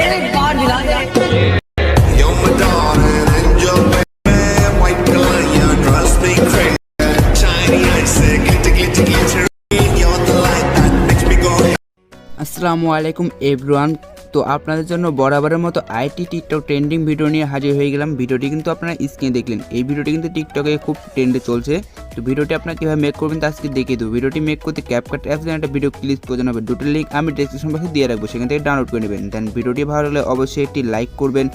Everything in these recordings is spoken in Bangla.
एक बार दिला दे। You're my darling angel, baby. White Kalaiyaan, drives me crazy. Shiny eyes, glitter, glitter, glitter. You're the light that makes me go. আসসালামু আলাইকুম এভরিওয়ান। তো আপনাদের জন্য বরাবরের মতো আইটি টিকটক ট্রেন্ডিং ভিডিও নিয়ে হাজির হয়ে গেলাম। ভিডিওটি কিন্তু আপনারা স্ক্রিনে দেখলেন, এই ভিডিওটি কিন্তু টিকটকে খুব ট্রেন্ডে চলছে। তো ভিডিওটি আপনারা কীভাবে মেক করবেন তা আজকে দেখিয়ে দেবো। ভিডিওটি মেক করতে ক্যাপকাট অ্যাপস একটা ভিডিও ক্লিক প্রয়োজন হবে, দুটোর লিঙ্ক আমি ডেসক্রিপশন বক্সে দিয়ে রাখবো, সেখান থেকে ডাউনলোড করে নেবেন। দেন ভিডিওটি ভালো হলে অবশ্যই একটি লাইক করবেন,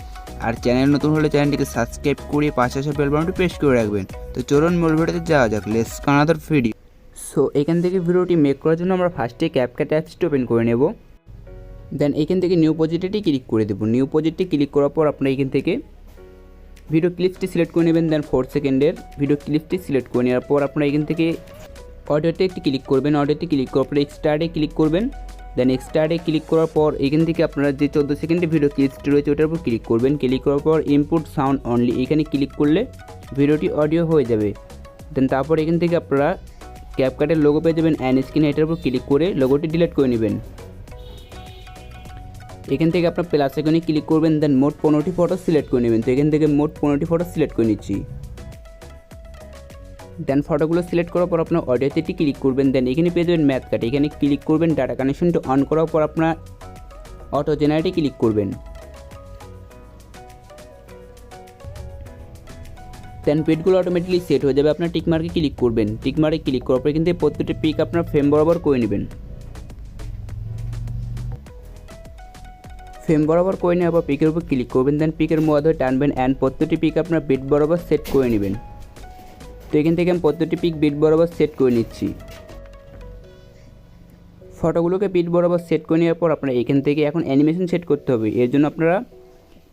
আর চ্যানেল নতুন হলে চ্যানেলটিকে সাবস্ক্রাইব করে পাশে আসা বেল বাটনটি প্রেস করে রাখবেন। তো চলুন মূল ভিডিওতে যাওয়া যাক, লেটস আনাদার ভিডিও। সো এখান থেকে ভিডিওটি মেক করার জন্য আমরা ফার্স্টে ক্যাপকাট অ্যাপসটি ওপেন করে নেব। দেন এখান থেকে নিউ প্রজেক্টটি ক্লিক করে দেবো। নিউ প্রজেক্টটি ক্লিক করার পর আপনারা এখান থেকে ভিডিও ক্লিপসটি সিলেক্ট করে নেবেন। দেন 4 সেকেন্ডের ভিডিও ক্লিপসটি সিলেক্ট করে নেওয়ার পর আপনারা এখান থেকে অডিওতে একটি ক্লিক করবেন। অডিওতে ক্লিক করার পর এক্সট্রাডে ক্লিক করবেন। দেন এক্সট্রাডে ক্লিক করার পর এখান থেকে আপনারা যে 14 সেকেন্ডের ভিডিও ক্লিপসটি রয়েছে ওটার উপর ক্লিক করবেন। ক্লিক করার পর ইনপুট সাউন্ড অনলি এখানে ক্লিক করলে ভিডিওটি অডিও হয়ে যাবে। দেন তারপর এখান থেকে আপনারা ক্যাপকাটের লোগো পেয়ে যাবেন অ্যান্ড স্ক্রিনে, এটার উপর ক্লিক করে লোগোটি ডিলিট করে নেবেন। এখান থেকে আপনার প্লাস আইকনে ক্লিক করবেন। দেন মোট 15টি ফটো সিলেক্ট করে নেবেন। তো এখান থেকে মোট 15টি ফটো সিলেক্ট করে নিচ্ছি। দেন ফটোগুলো সিলেক্ট করার পর আপনার অডিওতে ক্লিক করবেন। দেন এখানে পেয়ে যাবেন ম্যাথ কাট, এখানে ক্লিক করবেন। ডাটা কানেকশনটা অন করার পর আপনার অটো জেনারেটে ক্লিক করবেন। দেন পিকগুলো অটোমেটিকলি সেট হয়ে যাবে। আপনার টিকমার্কে ক্লিক করবেন। টিকমার্কে ক্লিক করার পর কিন্তু প্রত্যেকটি পিক আপনার ফ্রেম বরাবর করে নেবেন। ফ্রেম বরাবর করে নেওয়ার পর পিকের উপর ক্লিক করবেন। দেন পিকের মোয়া ধরে টানবেন অ্যান্ড প্রত্যেকটি পিক আপনার বিট বরাবর সেট করে নেবেন। তো এখান থেকে আমি প্রত্যেকটি পিক বিট বরাবর সেট করে নিচ্ছি। ফটোগুলোকে বিট বরাবর সেট করে নেওয়ার পর আপনারা এখান থেকে এখন অ্যানিমেশন সেট করতে হবে। এর জন্য আপনারা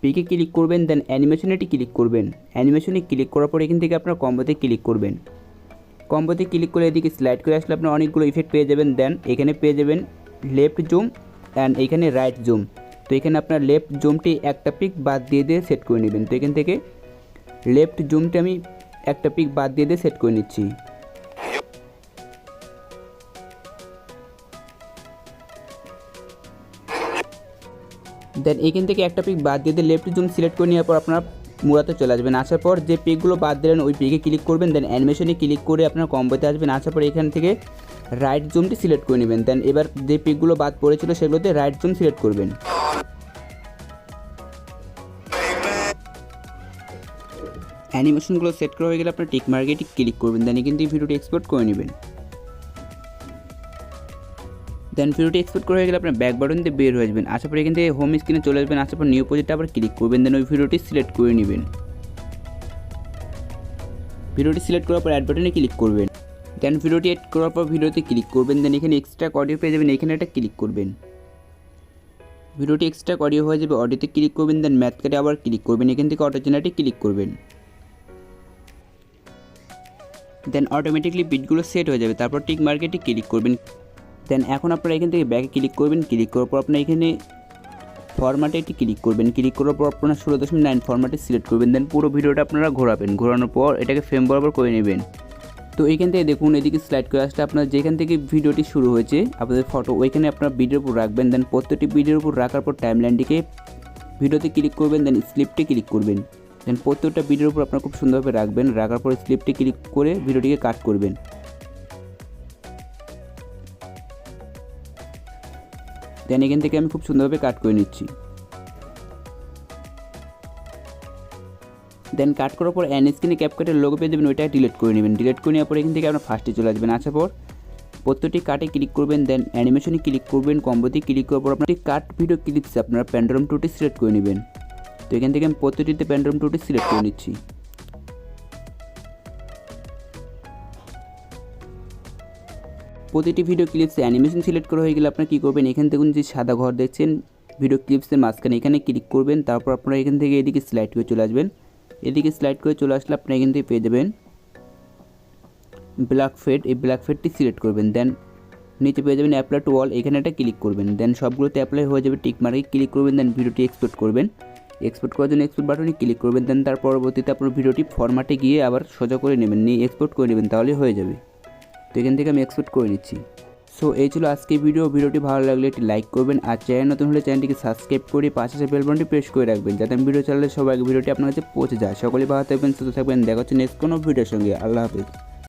পিকে ক্লিক করবেন। দেন অ্যানিমেশনেটি ক্লিক করবেন। অ্যানিমেশনে ক্লিক করার পর এখান থেকে আপনারা কম্বোতে ক্লিক করবেন। কম্বোতে ক্লিক করে এদিকে স্লাইড করে আসলে আপনারা অনেকগুলো ইফেক্ট পেয়ে যাবেন। দেন এখানে পেয়ে যাবেন লেফট জুম অ্যান্ড এখানে রাইট জুম। তো এখানে আপনার লেফট জুমটি একটা পিক বাদ দিয়ে সেট করে নেবেন। তো এখান থেকে লেফট জুমটি আমি একটা পিক বাদ দিয়ে সেট করে নিচ্ছি। দেন এখান থেকে একটা পিক বাদ দিয়ে লেফট জুম সিলেক্ট করে নেওয়ার পর আপনার মুরাতে চলে আসবেন। আসার পর যে পিকগুলো বাদ দিলেন ওই পিকে ক্লিক করবেন। দেন অ্যানিমেশনে ক্লিক করে আপনার কম্বোতে আসবেন। আসার পর এখান থেকে রাইট জুমটি সিলেক্ট করে নেবেন। দেন এবার যে পিকগুলো বাদ পড়েছিল সেগুলোতে রাইট জুম সিলেক্ট করবেন। অ্যানিমেশনগুলো সেট করা হয়ে গেলে আপনার টিক মার্কে ক্লিক করবেন। দেন কিন্তু ভিডিওটি এক্সপোর্ট করে নেবেন। দেন ভিডিওটি এক্সপোর্ট করা হয়ে গেলে আপনার ব্যাক বাটন দিয়ে বের হয়ে আসবেন। আসার পর এখান থেকে হোম স্ক্রিনে চলে আসবেন। আসার পর নিউ প্রজেক্টে আবার ক্লিক করবেন। দেন ওই ভিডিওটি সিলেক্ট করে নেবেন। ভিডিওটি সিলেক্ট করার পর অ্যাড বাটনে ক্লিক করবেন। দেন ভিডিওটি এড করার পর ভিডিওতে ক্লিক করবেন। দেন এখানে এক্সট্রা অডিও পেয়ে যাবেন, এখানে একটা ক্লিক করবেন। ভিডিওটি এক্সট্রা অডিও হয়ে যাবে, অডিওতে ক্লিক করবেন। দেন ম্যাথ কাটে আবার ক্লিক করবেন। এখান থেকে অটো জেনারেটে ক্লিক করবেন। দেন অটোমেটিকলি বিটগুলো সেট হয়ে যাবে। তারপর টিক মার্কেটে ক্লিক করবেন। দেন এখন আপনারা এখান থেকে ব্যাকে ক্লিক করবেন। ক্লিক করার পর আপনার এখানে ফরম্যাটে একটি ক্লিক করবেন। ক্লিক করার পর আপনার 16.9 ফরম্যাটে সিলেক্ট করবেন। দেন পুরো ভিডিওটা আপনারা ঘোরাবেন। ঘোরানোর পর এটাকে ফ্রেম বরাবর করে নেবেন। তো এইখান থেকে দেখুন এদিকে স্লাইড করে আসলে আপনার যেখান থেকে ভিডিওটি শুরু হয়েছে আপনাদের ফটো ওইখানে আপনার ভিডিওর উপর রাখবেন। দেন প্রত্যেকটি ভিডিওর উপর রাখার পর টাইমলাইনটিকে ভিডিওতে ক্লিক করবেন। দেন স্লিপটে ক্লিক করবেন। দেন প্রত্যেকটা ভিডিওর উপর আপনারা খুব সুন্দরভাবে রাখবেন। রাখার পর স্লিপটে ক্লিক করে ভিডিওটিকে কাট করবেন। দেন এখান থেকে আমি খুব সুন্দরভাবে কাট করে নিচ্ছি। দেন কাট করার পর অ্যান স্ক্রিনে ক্যাপকাটের লোগো পেয়ে যাবেন, ওইটা ডিলিট করে নেবেন। ডিলিট করে নেওয়ার পর এখান থেকে আপনার ফার্স্টে চলে আসবেন। আসার পর প্রত্যেকটি কাটে ক্লিক করবেন। দেন অ্যানিমেশনে ক্লিক করবেন। কম্বোতে ক্লিক করার পর আপনার কাট ভিডিও ক্লিপসে আপনারা প্যান্ডারম টুটি সিলেক্ট করে নেবেন। তো এখান থেকে আমি প্রত্যেকটিতে প্যান্ডারম টুটি সিলেক্ট করে নিচ্ছি। প্রতিটি ভিডিও ক্লিপসে অ্যানিমেশন সিলেক্ট করা হয়ে গেলে আপনারা কী করবেন, এখান থেকে যে সাদা ঘর দেখছেন ভিডিও ক্লিপসের মাঝখানে এখানে ক্লিক করবেন। তারপর আপনারা এখান থেকে এদিকে স্লাইড করে চলে আসবেন। এদিকে স্লাইড করে চলে আসলে আপনারা এখান থেকে পেয়ে যাবেন ব্ল্যাক ফেড। এই ব্ল্যাক ফেডটি সিলেক্ট করবেন। দেন নিচে পেয়ে যাবেন অ্যাপ্লাই টু অল, এখানে একটা ক্লিক করবেন। দেন সবগুলোতে অ্যাপ্লাই হয়ে যাবে। টিক মার্কে ক্লিক করবেন। দেন ভিডিওটি এক্সপোর্ট করবেন। এক্সপোর্ট করার জন্য এক্সপোর্ট বাটনে ক্লিক করবেন। দেন তার পরবর্তীতে আপনার ভিডিওটি ফরম্যাটে গিয়ে আবার সোজা করে নেবেন, নিয়ে এক্সপোর্ট করে নেবেন, তাহলে হয়ে যাবে। তো এখান থেকে আমি এক্সপোর্ট করে নিচ্ছি। সো এই ছিল আজকে ভিডিওটি ভালো লাগলে একটি লাইক করবেন, আর চ্যানেল নতুন হলে চ্যানেলটিকে সাবস্ক্রাইব করে পাশে বেল বাটনটি প্রেস করে রাখবেন, যাতে আমি ভিডিও চালালে সবাই ভিডিওটি আপনার কাছে পৌঁছে যায়। সকলেই ভালো থাকবেন, সুস্থ থাকবেন, দেখা হচ্ছে নেক্সট কোনো ভিডিওর সঙ্গে। আল্লাহ হাফিজ।